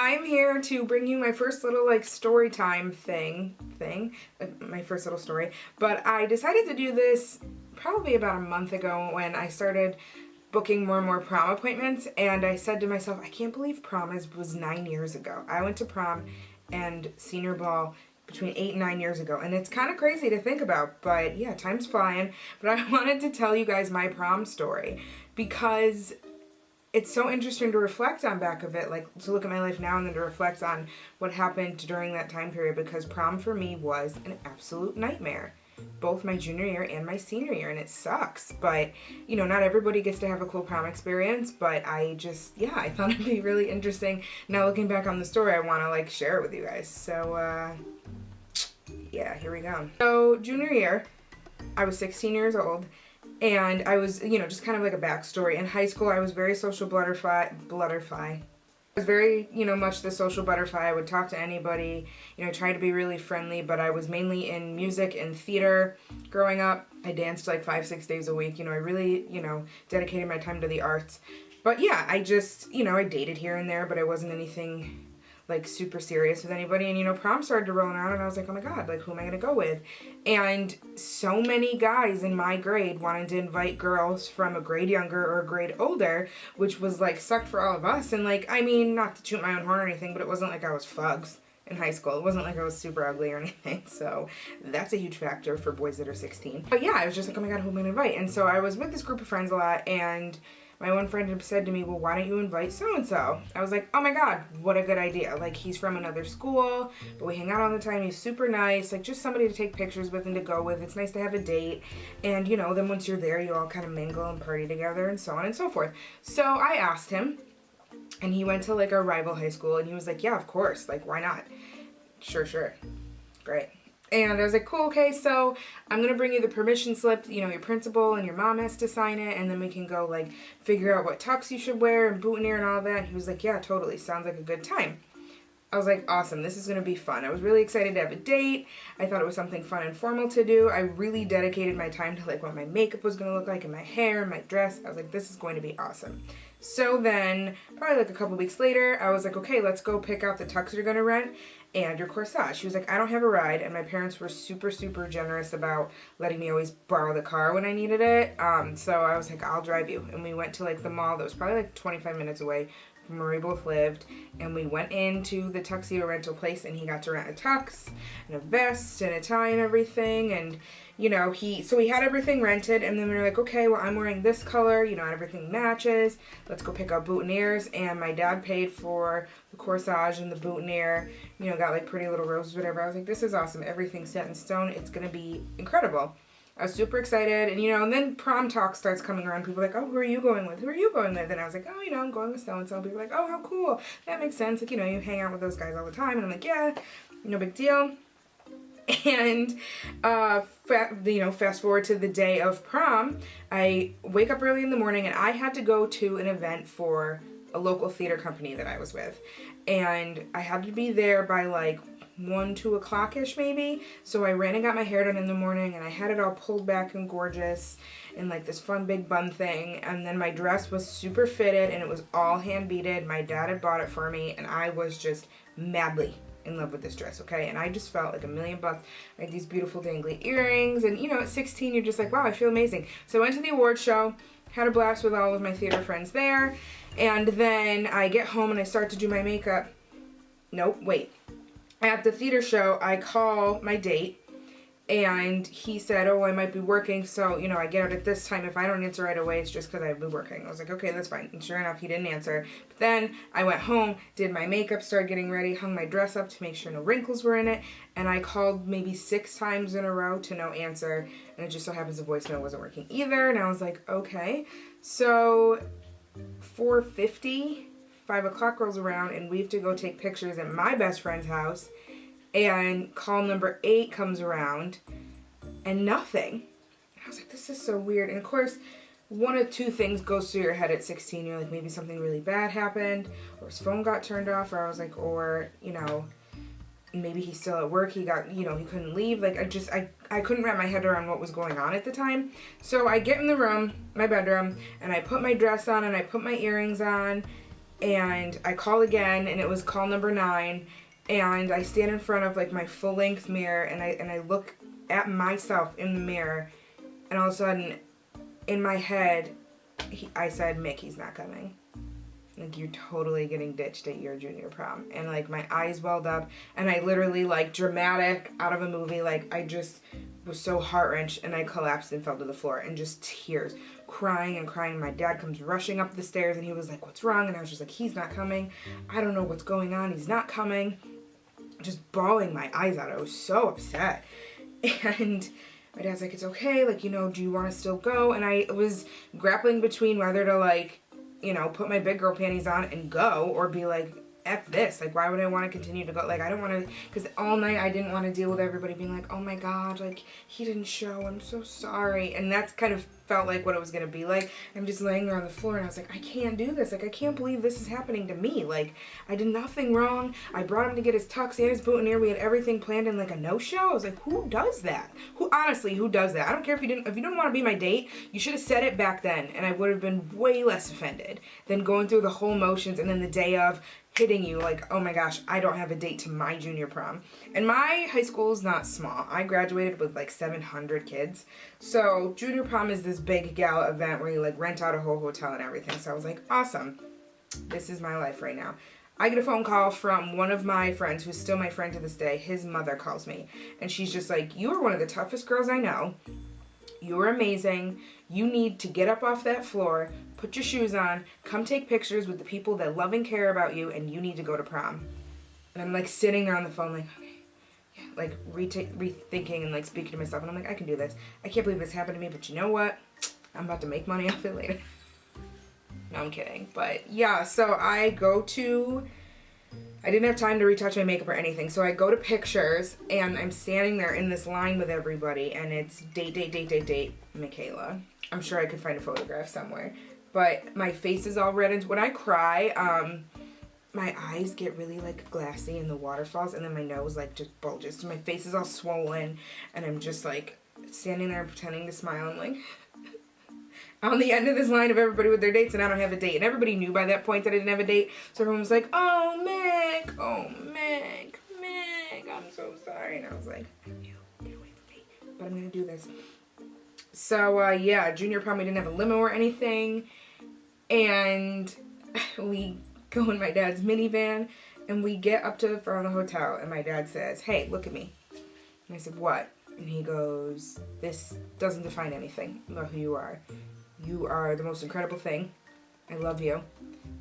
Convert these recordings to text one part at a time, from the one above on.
I'm here to bring you my first little like story time thing, my first little story. But I decided to do this probably about a month ago when I started booking more and more prom appointments, and I said to myself, I can't believe prom was 9 years ago. I went to prom and senior ball between 8 and 9 years ago, and it's kind of crazy to think about, but yeah, time's flying. But I wanted to tell you guys my prom story because it's so interesting to reflect on back of it, like to look at my life now and then to reflect on what happened during that time period, because prom for me was an absolute nightmare, both my junior year and my senior year, and it sucks. But you know, not everybody gets to have a cool prom experience, but I thought it'd be really interesting. Now looking back on the story, I want to like share it with you guys. So yeah, here we go. So junior year, I was 16 years old. And I was, you know, just kind of like a backstory. In high school, I was very social butterfly. I was very, you know, much the social butterfly. I would talk to anybody, you know, try to be really friendly, but I was mainly in music and theater growing up. I danced like 5-6 days a week. You know, I really, you know, dedicated my time to the arts. But yeah, I just, you know, I dated here and there, but I wasn't anything like super serious with anybody. And you know, prom started to roll around and I was like, oh my god, like who am I gonna go with? And so many guys in my grade wanted to invite girls from a grade younger or a grade older, which was like sucked for all of us. And like, I mean, not to toot my own horn or anything, but it wasn't like I was fugs in high school. It wasn't like I was super ugly or anything. So that's a huge factor for boys that are 16. But yeah, I was just like, oh my god, who am I gonna invite? And so I was with this group of friends a lot, and my one friend said to me, well, why don't you invite so-and-so? I was like, oh my god, what a good idea. Like, he's from another school, but we hang out all the time. He's super nice. Like, just somebody to take pictures with and to go with. It's nice to have a date. And, you know, then once you're there, you all kind of mingle and party together and so on and so forth. So I asked him, and he went to, like, our rival high school, and he was like, yeah, of course. Like, why not? Sure. Great. And I was like, cool, okay, so I'm going to bring you the permission slip, you know, your principal and your mom has to sign it, and then we can go, like, figure out what tux you should wear and boutonniere and all that. And he was like, yeah, totally, sounds like a good time. I was like, awesome, this is going to be fun. I was really excited to have a date. I thought it was something fun and formal to do. I really dedicated my time to, like, what my makeup was going to look like and my hair and my dress. I was like, this is going to be awesome. So then, probably like a couple weeks later, I was like, okay, let's go pick out the tux you're going to rent and your corsage. She was like, I don't have a ride, and my parents were super, super generous about letting me always borrow the car when I needed it. So I was like, I'll drive you. And we went to like the mall that was probably like 25 minutes away from where we both lived, and we went into the tuxedo rental place, and he got to rent a tux and a vest and a tie and everything. And you know, so he had everything rented, and then we were like, okay, well, I'm wearing this color, you know, everything matches. Let's go pick out boutonnieres. And my dad paid for the corsage and the boutonniere, you know, got like pretty little roses, whatever. I was like, this is awesome. Everything's set in stone. It's going to be incredible. I was super excited, and you know, and then prom talk starts coming around. People are like, oh, who are you going with? Who are you going with? And I was like, oh, you know, I'm going with so-and-so. People are like, oh, how cool. That makes sense. Like, you know, you hang out with those guys all the time. And I'm like, yeah, no big deal. And, you know, fast forward to the day of prom, I wake up early in the morning, and I had to go to an event for a local theater company that I was with. And I had to be there by like 1, 2 o'clock-ish maybe. So I ran and got my hair done in the morning, and I had it all pulled back and gorgeous in like this fun big bun thing. And then my dress was super fitted, and it was all hand beaded. My dad had bought it for me, and I was just madly in love with this dress, okay? And I just felt like $1,000,000. I had these beautiful dangly earrings, and you know, at 16 you're just like, wow, I feel amazing. So I went to the award show, had a blast with all of my theater friends there, and then I get home and I start to do my makeup. Nope, wait. At the theater show, I call my date, and he said, oh, I might be working, so, you know, I get out at this time. If I don't answer right away, it's just because I've been working. I was like, okay, that's fine. And sure enough, he didn't answer. But then I went home, did my makeup, started getting ready, hung my dress up to make sure no wrinkles were in it, and I called maybe 6 times in a row to no answer, and it just so happens the voicemail wasn't working either, and I was like, okay. So 4:50, 5 o'clock rolls around, and we have to go take pictures at my best friend's house. And call number 8 comes around, and nothing. I was like, this is so weird. And of course, one of two things goes through your head at 16. You're like, maybe something really bad happened, or his phone got turned off, or I was like, or, you know, maybe he's still at work, he got, you know, he couldn't leave. Like, I couldn't wrap my head around what was going on at the time. So I get in the room, my bedroom, and I put my dress on, and I put my earrings on, And I call again, and it was call number 9. And I stand in front of like my full length mirror, and I look at myself in the mirror, and all of a sudden, in my head, I said, Mickey's not coming. Like, you're totally getting ditched at your junior prom. And like my eyes welled up, and I literally, like, dramatic out of a movie, like I just was so heart-wrenched, and I collapsed and fell to the floor, and just tears, crying and crying. My dad comes rushing up the stairs, and he was like, what's wrong? And I was just like, he's not coming. I don't know what's going on. He's not coming. Just bawling my eyes out. I was so upset. And my dad's like, it's okay, like, you know, do you want to still go? And I was grappling between whether to, like, you know, put my big girl panties on and go, or be like, F this. Like, why would I want to continue to go? Like, I don't want to, because all night I didn't want to deal with everybody being like, oh my God, like, he didn't show, I'm so sorry. And that's kind of felt like what it was going to be like. I'm just laying there on the floor, and I was like, I can't do this. Like, I can't believe this is happening to me. Like, I did nothing wrong. I brought him to get his tux and his boutonniere. We had everything planned in like a no-show. I was like, who does that? Honestly, who does that? I don't care if you didn't want to be my date, you should have said it back then, and I would have been way less offended than going through the whole motions, and then the day of hitting you like, oh my gosh, I don't have a date to my junior prom. And my high school is not small. I graduated with like 700 kids. So junior prom is this big gala event where you like rent out a whole hotel and everything. So I was like, awesome. This is my life right now. I get a phone call from one of my friends, who's still my friend to this day. His mother calls me, and she's just like, you are one of the toughest girls I know. You are amazing. You need to get up off that floor, put your shoes on, come take pictures with the people that love and care about you, and you need to go to prom. And I'm like sitting there on the phone like, okay, yeah, like rethinking and like speaking to myself, and I'm like, I can do this. I can't believe this happened to me, but you know what? I'm about to make money off it later. No, I'm kidding. But yeah, so I didn't have time to retouch my makeup or anything, so I go to pictures, and I'm standing there in this line with everybody, and it's date, Michaela. I'm sure I could find a photograph somewhere. But my face is all red, and when I cry, my eyes get really like glassy and the water falls, and then my nose like just bulges. So my face is all swollen, and I'm just like standing there pretending to smile. I'm like on the end of this line of everybody with their dates, and I don't have a date. And everybody knew by that point that I didn't have a date. So everyone was like, oh, Meg, I'm so sorry. And I was like, I knew, get away from me. But I'm going to do this. So, yeah, junior prom, we didn't have a limo or anything. And we go in my dad's minivan, and we get up to the front of the hotel, and my dad says, hey, look at me. And I said, what? And he goes, this doesn't define anything about who you are. You are the most incredible thing. I love you.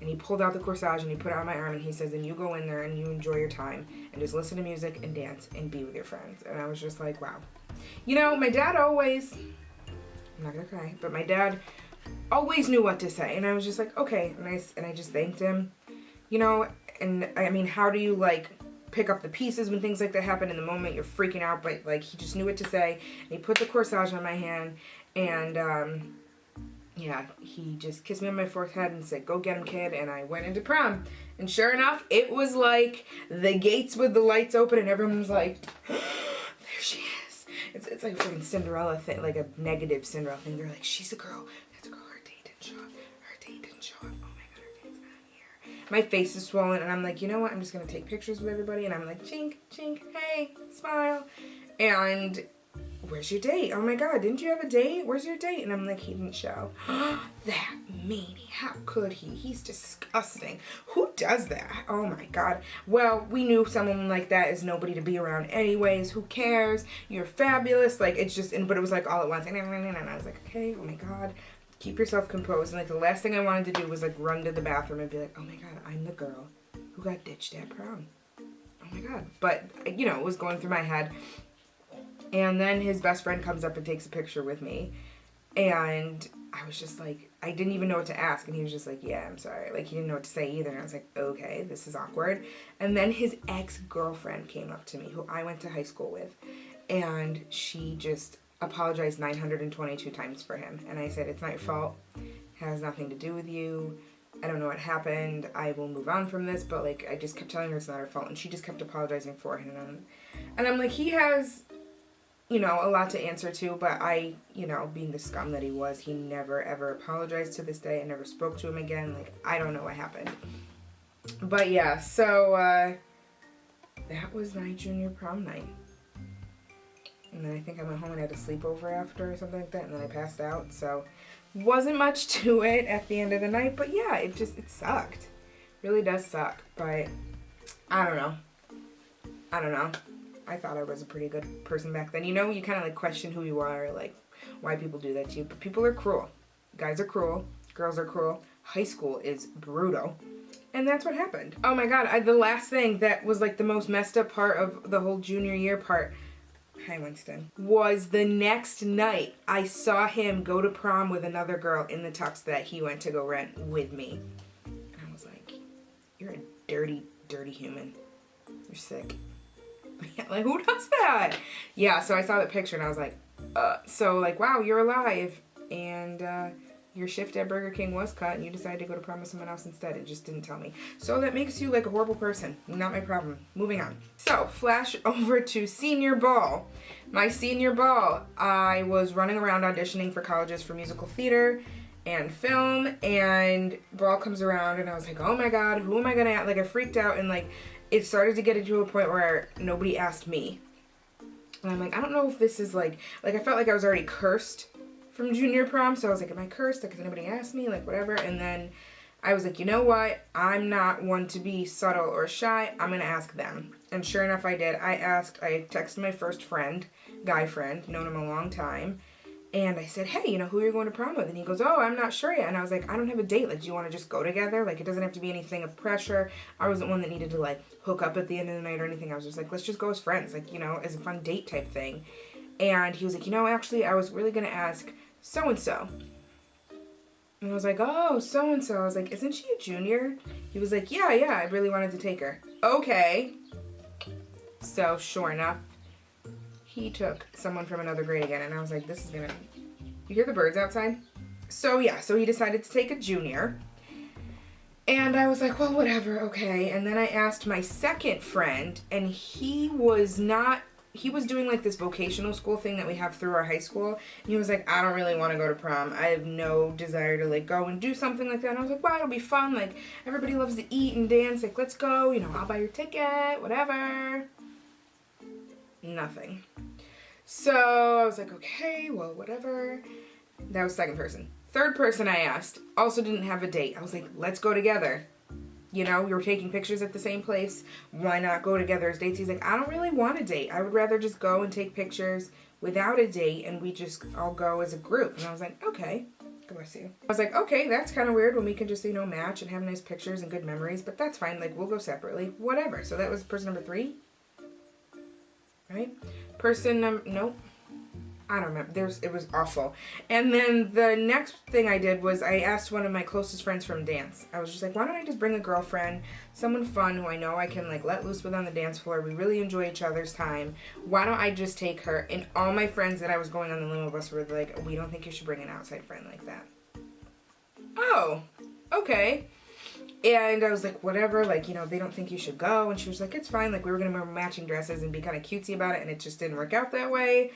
And he pulled out the corsage, and he put it on my arm, and he says, and you go in there and you enjoy your time and just listen to music and dance and be with your friends. And I was just like, wow. You know, my dad always, I'm not gonna cry, but my dad always knew what to say. And I was just like, okay. And I just thanked him, you know. And I mean, how do you like pick up the pieces when things like that happen? In the moment you're freaking out, but like he just knew what to say. And he put the corsage on my hand, and yeah, he just kissed me on my forehead and said, go get him, kid. And I went into prom, and sure enough, it was like the gates with the lights open, and everyone was like, there she is. It's like a freaking Cinderella thing, like a negative Cinderella thing. They're like, she's a girl, that's a girl, her date didn't show up, oh my god, her date's not here. My face is swollen, and I'm like, you know what, I'm just gonna take pictures with everybody. And I'm like, chink, chink, hey, smile. And where's your date? Oh my god, didn't you have a date? Where's your date? And I'm like, he didn't show. That meanie, how could he? He's disgusting. Who does that? Oh my god. Well, we knew someone like that is nobody to be around anyways. Who cares? You're fabulous. Like, it's just, but it was like all at once. And I was like, okay, oh my god. Keep yourself composed. And like the last thing I wanted to do was like run to the bathroom and be like, oh my god, I'm the girl who got ditched at prom. Oh my god. But, you know, it was going through my head. And then his best friend comes up and takes a picture with me. And I was just like, I didn't even know what to ask. And he was just like, yeah, I'm sorry. Like, he didn't know what to say either. And I was like, okay, this is awkward. And then his ex-girlfriend came up to me, who I went to high school with. And she just apologized 922 times for him. And I said, it's not your fault. It has nothing to do with you. I don't know what happened. I will move on from this. But, like, I just kept telling her it's not her fault. And she just kept apologizing for him. And I'm like, he has, you know, a lot to answer to, but I, you know, being the scum that he was, he never ever apologized to this day. I never spoke to him again. Like, I don't know what happened. But yeah, so that was my junior prom night. And then I think I went home and had a sleepover after or something like that, and then I passed out. So wasn't much to it at the end of the night, but yeah, it sucked. Really does suck, but I don't know. I thought I was a pretty good person back then. You know, you kind of like question who you are, like why people do that to you, but people are cruel. Guys are cruel. Girls are cruel. High school is brutal. And that's what happened. Oh my God, the last thing that was like the most messed up part of the whole junior year part, hi Winston, was the next night I saw him go to prom with another girl in the tux that he went to go rent with me. And I was like, you're a dirty, dirty human. You're sick. Like, who does that? Yeah, so I saw that picture and I was like, so like, wow, you're alive. And your shift at Burger King was cut and you decided to go to prom with someone else instead. It just didn't tell me. So that makes you like a horrible person. Not my problem. Moving on. So flash over to senior ball. My senior ball, I was running around auditioning for colleges for musical theater and film, and ball comes around and I was like, oh my God, who am I gonna ask? Like, I freaked out, and like it started to get to a point where nobody asked me. And I'm like, I don't know if this is like I felt like I was already cursed from junior prom, so I was like, am I cursed? Like, has anybody asked me? Like, whatever. And then I was like, you know what? I'm not one to be subtle or shy. I'm gonna ask them. And sure enough, I did. I texted my first friend, guy friend, known him a long time, and I said, hey, you know, who are you going to prom with? And he goes, oh, I'm not sure yet. And I was like, I don't have a date. Like, do you want to just go together? Like, it doesn't have to be anything of pressure. I wasn't one that needed to, like, hook up at the end of the night or anything. I was just like, let's just go as friends, like, you know, as a fun date type thing. And he was like, you know, actually, I was really going to ask so-and-so. And I was like, oh, so-and-so. I was like, isn't she a junior? He was like, yeah, I really wanted to take her. Okay. So, sure enough, he took someone from another grade again, and I was like, this is gonna... You hear the birds outside? So, yeah, so he decided to take a junior, and I was like, well, whatever, okay. And then I asked my second friend, and he was doing, like, this vocational school thing that we have through our high school, and he was like, I don't really want to go to prom. I have no desire to, like, go and do something like that. And I was like, wow, it'll be fun. Like, everybody loves to eat and dance. Like, let's go. You know, I'll buy your ticket, whatever. Nothing. So I was like, okay, well, whatever. That was second person. Third person I asked also didn't have a date. I was like, let's go together. You know, we were taking pictures at the same place. Why not go together as dates? He's like, I don't really want a date. I would rather just go and take pictures without a date, and we just all go as a group. And I was like, okay. God bless you. I was like, okay, that's kind of weird when we can just, you know, match and have nice pictures and good memories, but that's fine. Like, we'll go separately. Whatever. So that was person number 3. Right? Person nope. I don't remember. It was awful. And then the next thing I did was I asked one of my closest friends from dance. I was just like, why don't I just bring a girlfriend, someone fun who I know I can like let loose with on the dance floor. We really enjoy each other's time. Why don't I just take her? And all my friends that I was going on the limo bus were like, we don't think you should bring an outside friend like that. Oh, okay. And I was like, whatever, like, you know, they don't think you should go. And she was like, it's fine. Like, we were going to wear matching dresses and be kind of cutesy about it. And it just didn't work out that way.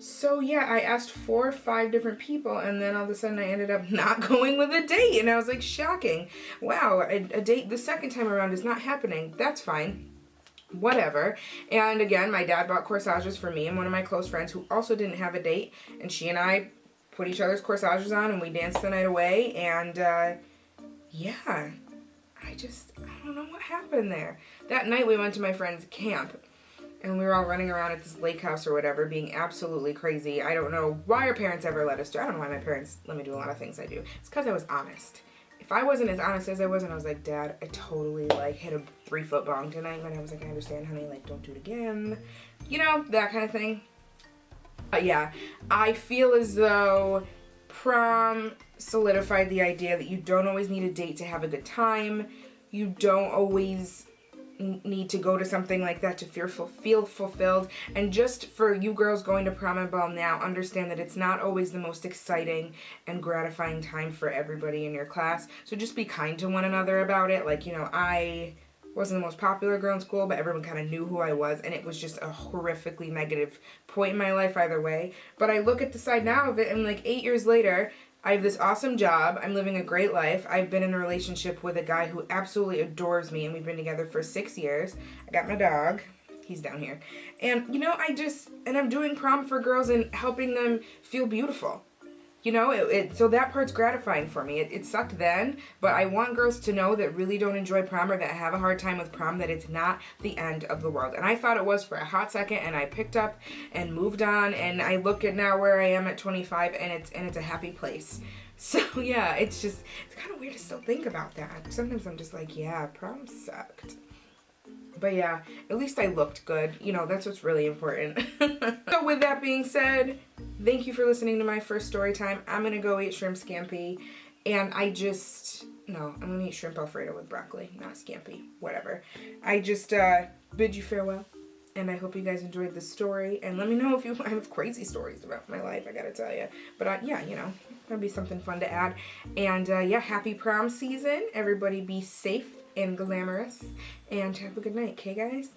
So, yeah, I asked 4 or 5 different people. And then all of a sudden I ended up not going with a date. And I was like, shocking. Wow, a date the second time around is not happening. That's fine. Whatever. And again, my dad bought corsages for me and one of my close friends who also didn't have a date. And she and I put each other's corsages on and we danced the night away. And, yeah. I don't know what happened there. That night we went to my friend's camp and we were all running around at this lake house or whatever being absolutely crazy. I don't know why our parents ever let us do. I don't know why my parents let me do a lot of things I do. It's because I was honest. If I wasn't as honest as I was and I was like, Dad, I totally like hit a 3-foot bong tonight, and I was like, I understand, honey, like don't do it again. You know, that kind of thing. But yeah, I feel as though prom solidified the idea that you don't always need a date to have a good time. You don't always need to go to something like that to feel fulfilled. And just for you girls going to prom and ball now, understand that it's not always the most exciting and gratifying time for everybody in your class. So just be kind to one another about it. Like, you know, I Wasn't the most popular girl in school, but everyone kind of knew who I was, and it was just a horrifically negative point in my life either way. But I look at the side now of it, and like 8 years later, I have this awesome job. I'm living a great life. I've been in a relationship with a guy who absolutely adores me, and we've been together for 6 years. I got my dog. He's down here. And, you know, I'm doing prom for girls and helping them feel beautiful. You know, so that part's gratifying for me. It sucked then, but I want girls to know that really don't enjoy prom or that have a hard time with prom, that it's not the end of the world. And I thought it was for a hot second, and I picked up and moved on, and I look at now where I am at 25, and it's a happy place. So yeah, it's kind of weird to still think about that. Sometimes I'm just like, yeah, prom sucked. But yeah, at least I looked good. You know, that's what's really important. So with that being said, thank you for listening to my first story time. I'm going to go eat shrimp scampi. And I'm going to eat shrimp Alfredo with broccoli, not scampi, whatever. I just bid you farewell. And I hope you guys enjoyed the story. And let me know if you have crazy stories about my life, I gotta tell you. But yeah, you know, that'd be something fun to add. And yeah, happy prom season. Everybody be safe and glamorous. And have a good night, okay, guys?